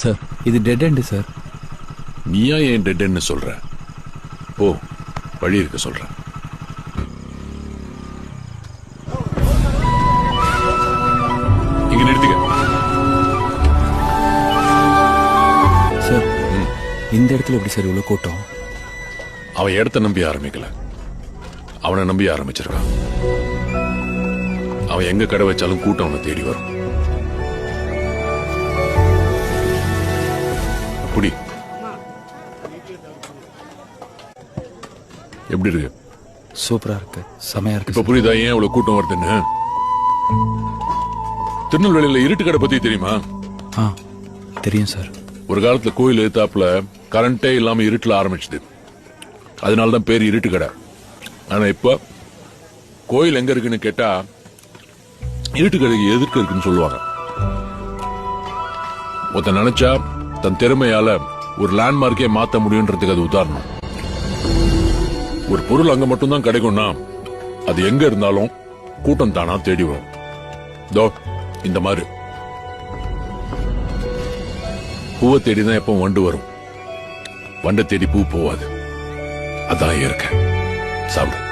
Sir இது dead end sir. நீயா ஏன் டெட் எண்ட்னு சொல்ற? ஓ, வழி இருக்க சொல்ற. இங்க நிறுத்திக்க. சார் இந்த இடத்துல எப்படி சார் இவ்வளவு கூட்டம்? அவன் இடத்த நம்பி ஆரம்பிக்கல, அவனை நம்பி ஆரம்பிச்சிருக்கான். அவன் எங்க கடை வச்சாலும் கூட்டம் அவனை தேடி வரும். அப்படி எப்படி இருக்கு? சூப்பரா இருக்கு, செமையா இருக்கு. இப்ப புரியுதா ஏன் இவ்வளவு கூட்டம் வருதுன்னு? திருநெல்வேலியில இருட்டு கடை பத்தி தெரியுமா? தெரியும் சார். ஒரு காலத்துல கோயில் எதிர்த்தாப்புல கரண்டே இல்லாம இருட்டுல ஆரம்பிச்சது, அதனாலதான் பேர் இருட்டு கடை. ஆனா இப்ப கோயில் எங்க இருக்குன்னு கேட்டா இருட்டு கடைக்கு எதிர்க்க இருக்குன்னு சொல்லுவாங்க. ஒருத்தன் நினைச்சா தன் திறமையால ஒரு லேண்ட்மார்க்கே மாத்த முடியும்ன்றதுக்கு அது உதாரணம். ஒரு பொருள் அங்க மட்டும்தான் கிடைக்கும்னா அது எங்க இருந்தாலும் கூட்டம் தானா தேடி வரும். தோ இந்த மாதிரி பூவை தேடிதான் எப்ப வண்டு வரும், வண்டை தேடி பூ போவாது. அதான் இயற்கை. சாப்பிடு.